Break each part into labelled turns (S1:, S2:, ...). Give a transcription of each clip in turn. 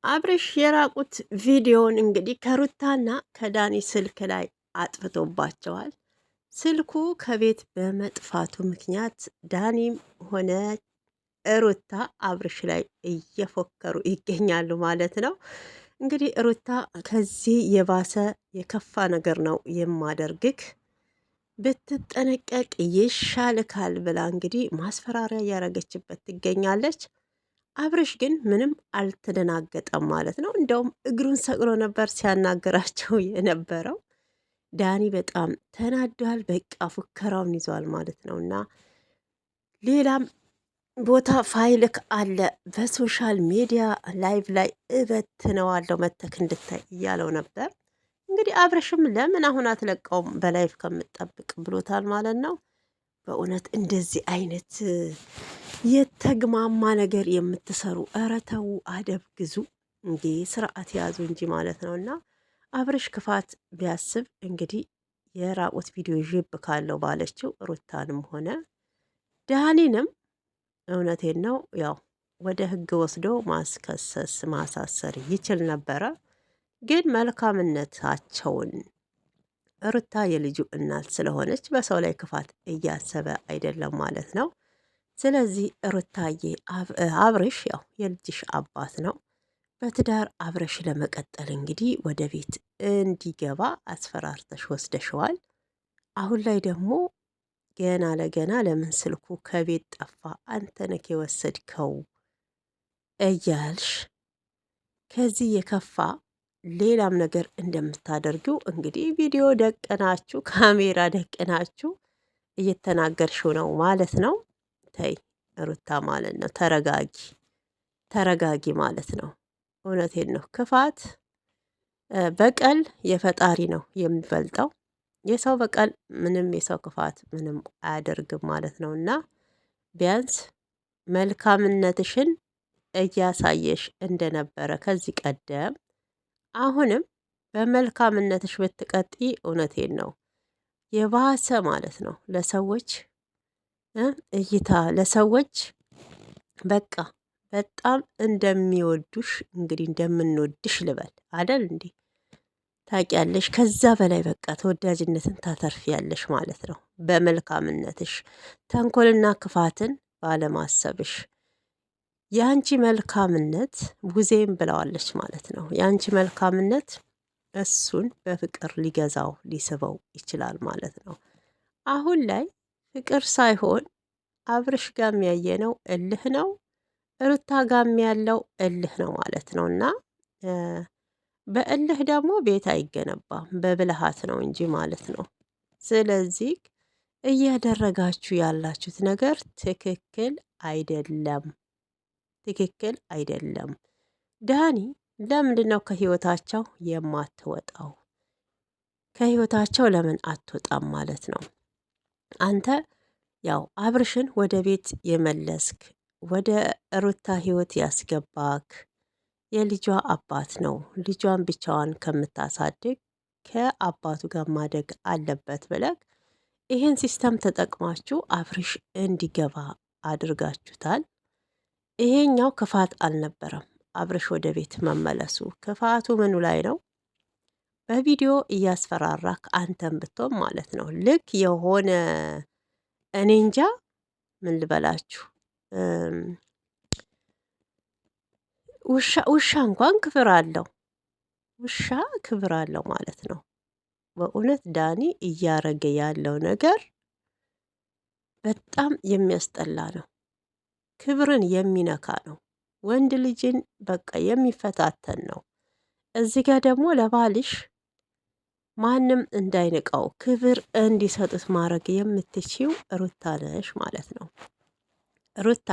S1: አብርሽ የራቁት ቪዲዮን እንግዲህ ከሩታና ከዳኒ ስልክ ላይ አጥፍቶባቸዋል። ስልኩ ከቤት በመጥፋቱ ምክንያት ዳኒም ሆነ ሩታ አብርሽ ላይ እየፎከሩ ይገኛሉ ማለት ነው። እንግዲህ ሩታ ከዚህ የባሰ የከፋ ነገር ነው የማደርግክ ብትጠነቀቅ ይሻልካል ብላ እንግዲህ ማስፈራሪያ እያረገችበት ትገኛለች። አብርሽ ግን ምንም አልተደናገጠም ማለት ነው። እንደውም እግሩን ሰቅሎ ነበር ሲያናገራቸው የነበረው። ዳኒ በጣም ተናዷል። በቃ ፉከራውን ይዟል ማለት ነው። እና ሌላም ቦታ ፋይልክ አለ በሶሻል ሚዲያ ላይቭ ላይ እበትነዋለሁ መተክ እንድታይ እያለው ነበር። እንግዲህ አብርሽም ለምን አሁን አትለቀውም በላይቭ ከምጠብቅ ብሎታል ማለት ነው። በእውነት እንደዚህ አይነት የተግማማ ነገር የምትሰሩ ኧረ ተው፣ አደብ ግዙ እንዴ! ስርዓት ያዙ እንጂ ማለት ነው። እና አብርሽ ክፋት ቢያስብ እንግዲህ የራቁት ቪዲዮ ዥብ ካለው ባለችው ሩታንም ሆነ ዳኒንም እውነቴን ነው ያው ወደ ህግ ወስዶ ማስከሰስ ማሳሰር ይችል ነበረ። ግን መልካምነታቸውን ሩታ የልጁ እናት ስለሆነች በሰው ላይ ክፋት እያሰበ አይደለም ማለት ነው። ስለዚህ ሩታዬ አብርሽ ያው የልጅሽ አባት ነው። በትዳር አብረሽ ለመቀጠል እንግዲህ ወደ ቤት እንዲገባ አስፈራርተሽ ወስደሸዋል። አሁን ላይ ደግሞ ገና ለገና ለምን ስልኩ ከቤት ጠፋ አንተ ነህ የወሰድከው እያልሽ ከዚህ የከፋ ሌላም ነገር እንደምታደርጊው እንግዲህ ቪዲዮ ደቅናችሁ ካሜራ ደቅናችሁ እየተናገርሽው ነው ማለት ነው። ተይ ሩታ ማለት ነው። ተረጋጊ ተረጋጊ ማለት ነው። እውነቴን ነው። ክፋት በቀል የፈጣሪ ነው የሚበልጠው። የሰው በቀል ምንም የሰው ክፋት ምንም አያደርግም ማለት ነው። እና ቢያንስ መልካምነትሽን እያሳየሽ እንደነበረ ከዚህ ቀደም አሁንም በመልካምነትሽ ብትቀጥይ እውነቴን ነው የባሰ ማለት ነው ለሰዎች እይታ ለሰዎች በቃ በጣም እንደሚወዱሽ እንግዲህ እንደምንወድሽ ልበል አደል እንዴ? ታውቂያለሽ። ከዛ በላይ በቃ ተወዳጅነትን ታተርፊያለሽ ማለት ነው በመልካምነትሽ፣ ተንኮልና ክፋትን ባለማሰብሽ። የአንቺ መልካምነት ቡዜም ብለዋለች ማለት ነው። የአንቺ መልካምነት እሱን በፍቅር ሊገዛው ሊስበው ይችላል ማለት ነው። አሁን ላይ ፍቅር ሳይሆን አብርሽ ጋም ያየነው እልህ ነው፣ ሩታ ጋም ያለው እልህ ነው ማለት ነው። እና በእልህ ደግሞ ቤት አይገነባም በብልሃት ነው እንጂ ማለት ነው። ስለዚህ እያደረጋችሁ ያላችሁት ነገር ትክክል አይደለም፣ ትክክል አይደለም። ዳኒ ለምንድን ነው ከህይወታቸው የማትወጣው? ከህይወታቸው ለምን አትወጣም ማለት ነው? አንተ ያው አብርሽን ወደ ቤት የመለስክ ወደ ሩታ ህይወት ያስገባክ የልጇ አባት ነው። ልጇን ብቻዋን ከምታሳድግ ከአባቱ ጋር ማደግ አለበት ብለክ ይህን ሲስተም ተጠቅማችሁ አብርሽ እንዲገባ አድርጋችሁታል። ይሄኛው ክፋት አልነበረም። አብርሽ ወደ ቤት መመለሱ ክፋቱ ምኑ ላይ ነው? በቪዲዮ እያስፈራራክ አንተን ብትሆን ማለት ነው ልክ የሆነ እኔ እንጃ ምን ልበላችሁ፣ ውሻ እንኳን ክብር አለው። ውሻ ክብር አለው ማለት ነው። በእውነት ዳኒ እያረገ ያለው ነገር በጣም የሚያስጠላ ነው። ክብርን የሚነካ ነው። ወንድ ልጅን በቃ የሚፈታተን ነው። እዚህ ጋር ደግሞ ለባልሽ ማንም እንዳይንቀው ክብር እንዲሰጡት ማድረግ የምትችው ሩታ ነሽ ማለት ነው። ሩታ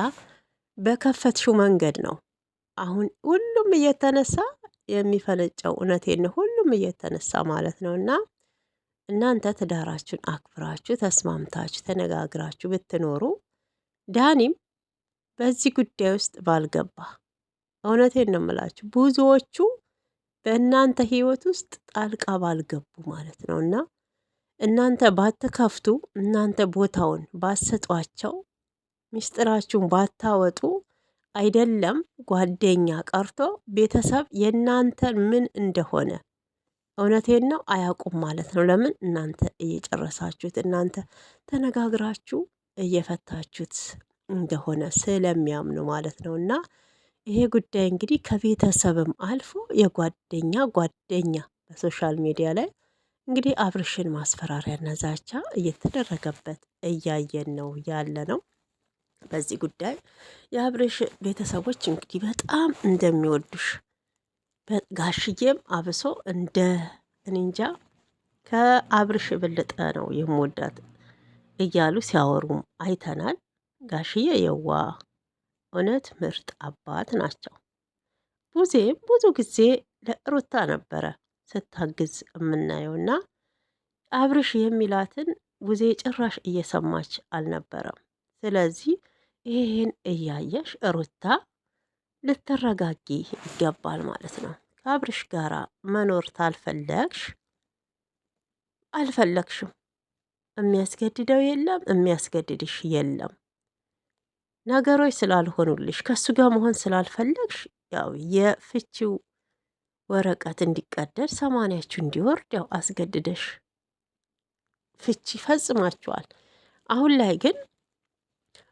S1: በከፈትሽው መንገድ ነው አሁን ሁሉም እየተነሳ የሚፈነጨው። እውነቴን ነው። ሁሉም እየተነሳ ማለት ነው። እና እናንተ ትዳራችሁን አክብራችሁ ተስማምታችሁ ተነጋግራችሁ ብትኖሩ ዳኒም በዚህ ጉዳይ ውስጥ ባልገባ። እውነቴን ነው የምላችሁ ብዙዎቹ በእናንተ ህይወት ውስጥ ጣልቃ ባልገቡ ማለት ነው። እና እናንተ ባትከፍቱ፣ እናንተ ቦታውን ባትሰጧቸው፣ ምስጢራችሁን ባታወጡ አይደለም ጓደኛ ቀርቶ ቤተሰብ የእናንተን ምን እንደሆነ እውነቴን ነው አያውቁም ማለት ነው። ለምን እናንተ እየጨረሳችሁት እናንተ ተነጋግራችሁ እየፈታችሁት እንደሆነ ስለሚያምኑ ማለት ነው። እና ይሄ ጉዳይ እንግዲህ ከቤተሰብም አልፎ የጓደኛ ጓደኛ በሶሻል ሚዲያ ላይ እንግዲህ አብርሽን ማስፈራሪያና ዛቻ እየተደረገበት እያየን ነው ያለ ነው። በዚህ ጉዳይ የአብርሽ ቤተሰቦች እንግዲህ በጣም እንደሚወዱሽ ጋሽዬም አብሶ እንደ እኔ እንጃ ከአብርሽ የበለጠ ነው የምወዳት እያሉ ሲያወሩም አይተናል። ጋሽዬ የዋ እውነት ምርጥ አባት ናቸው። ቡዜም ብዙ ጊዜ ለሩታ ነበረ ስታግዝ የምናየውና አብርሽ የሚላትን ቡዜ ጭራሽ እየሰማች አልነበረም። ስለዚህ ይህን እያየሽ ሩታ ልትረጋጊ ይገባል ማለት ነው። ከአብርሽ ጋራ መኖር ታልፈለግሽ አልፈለግሽም፣ የሚያስገድደው የለም፣ የሚያስገድድሽ የለም። ነገሮች ስላልሆኑልሽ ከሱ ጋር መሆን ስላልፈለግሽ ያው የፍቺው ወረቀት እንዲቀደድ ሰማንያችሁ እንዲወርድ ያው አስገድደሽ ፍቺ ፈጽማችኋል። አሁን ላይ ግን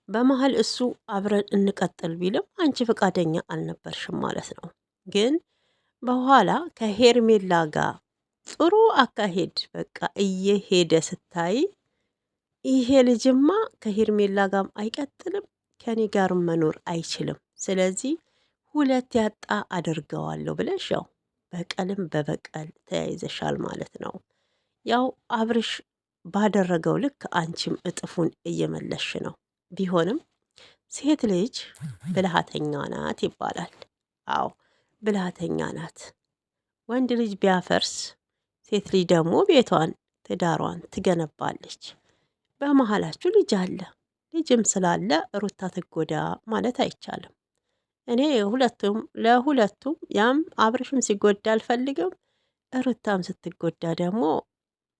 S1: በመሀል እሱ አብረን እንቀጥል ቢልም አንቺ ፈቃደኛ አልነበርሽም ማለት ነው። ግን በኋላ ከሄርሜላ ጋር ጥሩ አካሄድ በቃ እየሄደ ስታይ ይሄ ልጅማ ከሄርሜላ ጋርም አይቀጥልም ከኔ ጋርም መኖር አይችልም። ስለዚህ ሁለት ያጣ አድርገዋለሁ ብለሽ ያው በቀልም በበቀል ተያይዘሻል ማለት ነው። ያው አብርሽ ባደረገው ልክ አንቺም እጥፉን እየመለሽ ነው። ቢሆንም ሴት ልጅ ብልሃተኛ ናት ይባላል። አዎ ብልሃተኛ ናት። ወንድ ልጅ ቢያፈርስ ሴት ልጅ ደግሞ ቤቷን ትዳሯን ትገነባለች። በመሀላችሁ ልጅ አለ። ልጅም ስላለ ሩታ ትጎዳ ማለት አይቻልም። እኔ ለሁለቱም ያም አብርሽም ሲጎዳ አልፈልግም፣ ሩታም ስትጎዳ ደግሞ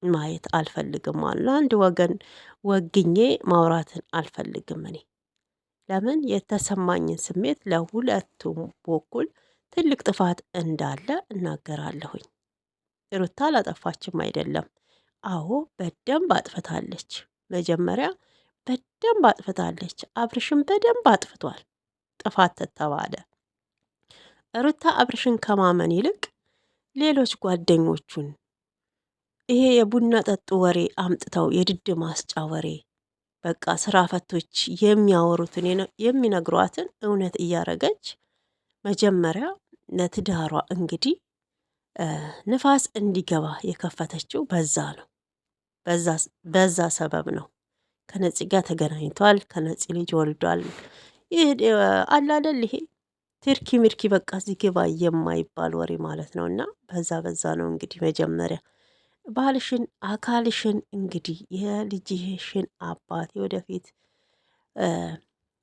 S1: ማየት አልፈልግም አሉ። አንድ ወገን ወግኜ ማውራትን አልፈልግም። እኔ ለምን የተሰማኝን ስሜት ለሁለቱም በኩል ትልቅ ጥፋት እንዳለ እናገራለሁኝ። ሩታ አላጠፋችም አይደለም። አዎ በደንብ አጥፍታለች። መጀመሪያ በደንብ አጥፍታለች። አብርሽም በደንብ አጥፍቷል። ጥፋት ተባለ ሩታ አብርሽን ከማመን ይልቅ ሌሎች ጓደኞቹን ይሄ የቡና ጠጡ ወሬ አምጥተው የድድ ማስጫ ወሬ በቃ ስራ ፈቶች የሚያወሩትን የሚነግሯትን እውነት እያረገች መጀመሪያ ለትዳሯ እንግዲህ ንፋስ እንዲገባ የከፈተችው በዛ ነው። በዛ ሰበብ ነው። ከነፂ ጋር ተገናኝቷል። ከነፂ ልጅ ወልዷል። ይህ አላደል ይሄ ትርኪ ምርኪ በቃ እዚህ ግባ የማይባል ወሬ ማለት ነው። እና በዛ ነው እንግዲህ መጀመሪያ ባልሽን አካልሽን እንግዲህ የልጅሽን አባት ወደፊት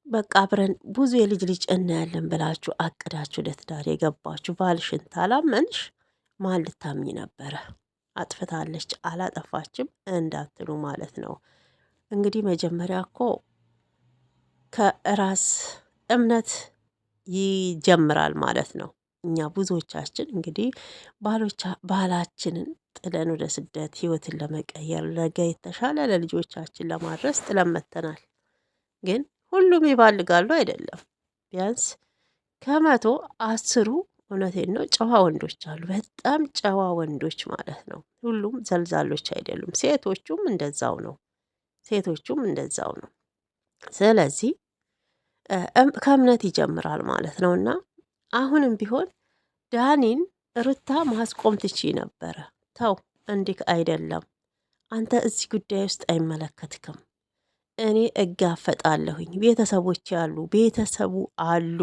S1: በቃ አብረን ብዙ የልጅ ልጅ እናያለን ብላችሁ አቅዳችሁ ለትዳር የገባችሁ ባልሽን ታላመንሽ ማን ልታምኝ ነበረ? አጥፍታለች አላጠፋችም እንዳትሉ ማለት ነው። እንግዲህ መጀመሪያ እኮ ከራስ እምነት ይጀምራል ማለት ነው። እኛ ብዙዎቻችን እንግዲህ ባህላችንን ጥለን ወደ ስደት ህይወትን ለመቀየር ነገ የተሻለ ለልጆቻችን ለማድረስ ጥለን መጥተናል። ግን ሁሉም ይባልጋሉ አይደለም። ቢያንስ ከመቶ 10ሩ እውነቴን ነው ጨዋ ወንዶች አሉ። በጣም ጨዋ ወንዶች ማለት ነው። ሁሉም ዘልዛሎች አይደሉም። ሴቶቹም እንደዛው ነው። ስለዚህ ከእምነት ይጀምራል ማለት ነው። እና አሁንም ቢሆን ዳኒን ሩታ ማስቆም ትቺ ነበረ። ተው እንዲህ አይደለም፣ አንተ እዚህ ጉዳይ ውስጥ አይመለከትክም። እኔ እጋፈጣለሁኝ። ቤተሰቦች ቤተሰቡ አሉ።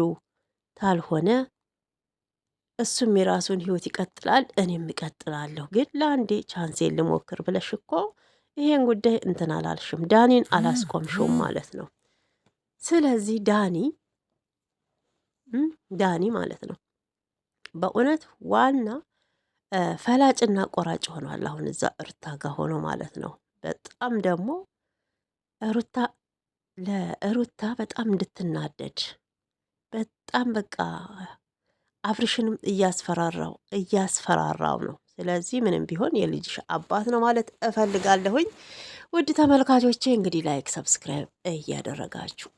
S1: ታልሆነ እሱም የራሱን ህይወት ይቀጥላል፣ እኔም እቀጥላለሁ። ግን ለአንዴ ቻንሴን ልሞክር ብለሽ እኮ ይሄን ጉዳይ እንትን አላልሽም፣ ዳኒን አላስቆምሽውም ማለት ነው። ስለዚህ ዳኒ ማለት ነው በእውነት ዋና ፈላጭና ቆራጭ ሆኗል። አሁን እዛ ሩታ ጋር ሆኖ ማለት ነው። በጣም ደግሞ ለሩታ በጣም እንድትናደድ በጣም በቃ አብርሽንም እያስፈራራው ነው። ስለዚህ ምንም ቢሆን የልጅሽ አባት ነው ማለት እፈልጋለሁኝ። ውድ ተመልካቾቼ እንግዲህ ላይክ፣ ሰብስክራይብ እያደረጋችሁ